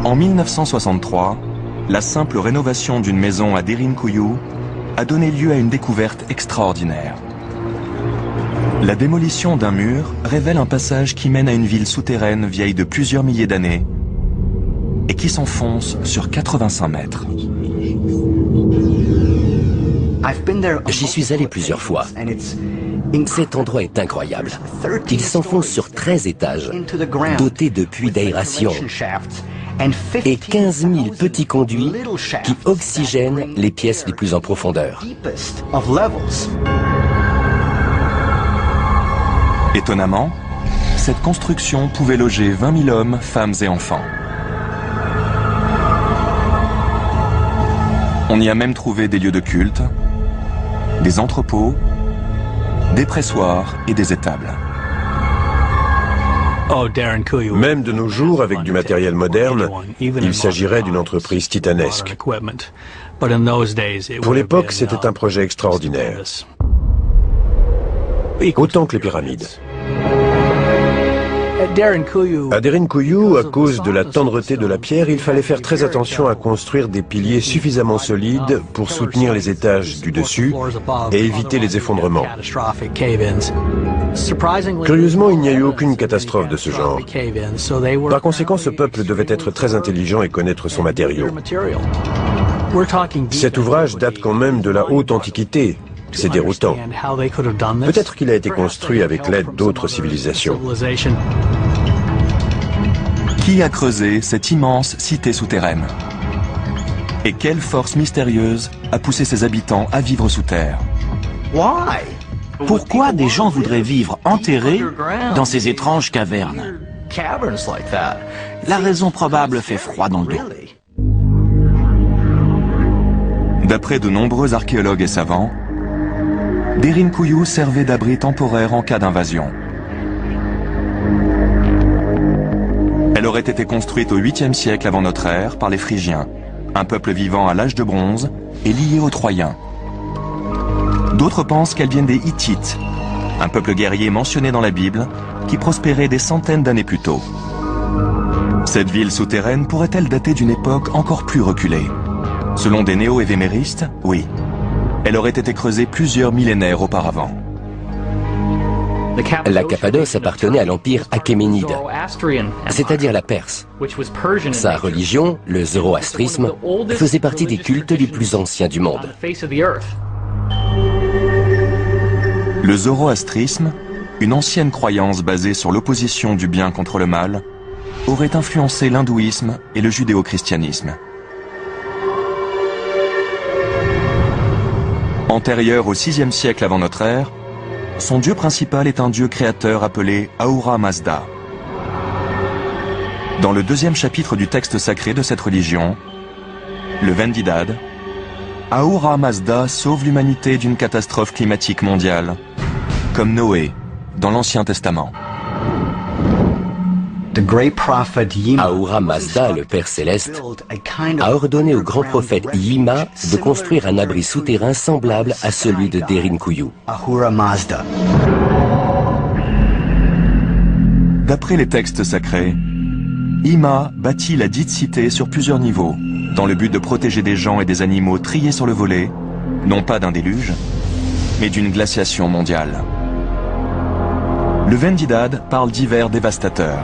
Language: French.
En 1963, la simple rénovation d'une maison à Derinkuyu a donné lieu à une découverte extraordinaire. La démolition d'un mur révèle un passage qui mène à une ville souterraine vieille de plusieurs milliers d'années et qui s'enfonce sur 85 mètres. J'y suis allé plusieurs fois. Cet endroit est incroyable. Il s'enfonce sur 13 étages, doté de puits d'aération et 15 000 petits conduits qui oxygènent les pièces les plus en profondeur. Étonnamment, cette construction pouvait loger 20 000 hommes, femmes et enfants. On y a même trouvé des lieux de culte, des entrepôts, des pressoirs et des étables. Même de nos jours, avec du matériel moderne, il s'agirait d'une entreprise titanesque. Pour l'époque, c'était un projet extraordinaire. Autant que les pyramides. À Derinkuyu, à cause de la tendreté de la pierre, il fallait faire très attention à construire des piliers suffisamment solides pour soutenir les étages du dessus et éviter les effondrements. Curieusement, il n'y a eu aucune catastrophe de ce genre. Par conséquent, ce peuple devait être très intelligent et connaître son matériau. Cet ouvrage date quand même de la haute antiquité. C'est déroutant. Peut-être qu'il a été construit avec l'aide d'autres civilisations. Qui a creusé cette immense cité souterraine? Et quelle force mystérieuse a poussé ses habitants à vivre sous terre? Pourquoi des gens voudraient vivre enterrés dans ces étranges cavernes? La raison probable fait froid dans le dos. D'après de nombreux archéologues et savants, Derinkuyu servait d'abri temporaire en cas d'invasion. Elle aurait été construite au 8e siècle avant notre ère par les Phrygiens, un peuple vivant à l'âge de bronze et lié aux Troyens. D'autres pensent qu'elle vient des Hittites, un peuple guerrier mentionné dans la Bible qui prospérait des centaines d'années plus tôt. Cette ville souterraine pourrait-elle dater d'une époque encore plus reculée? Selon des néo-évéméristes, oui. Elle aurait été creusée plusieurs millénaires auparavant. La Cappadoce appartenait à l'empire achéménide, c'est-à-dire la Perse. Sa religion, le zoroastrisme, faisait partie des cultes les plus anciens du monde. Le zoroastrisme, une ancienne croyance basée sur l'opposition du bien contre le mal, aurait influencé l'hindouisme et le judéo-christianisme. Antérieur au 6e siècle avant notre ère, son dieu principal est un dieu créateur appelé Ahura Mazda. Dans le 2e chapitre du texte sacré de cette religion, le Vendidad, Ahura Mazda sauve l'humanité d'une catastrophe climatique mondiale, comme Noé dans l'Ancien Testament. Ahura Mazda, le Père Céleste, a ordonné au grand prophète Yima de construire un abri souterrain semblable à celui de Derinkuyu. D'après les textes sacrés, Yima bâtit la dite cité sur plusieurs niveaux, dans le but de protéger des gens et des animaux triés sur le volet, non pas d'un déluge, mais d'une glaciation mondiale. Le Vendidad parle d'hivers dévastateurs.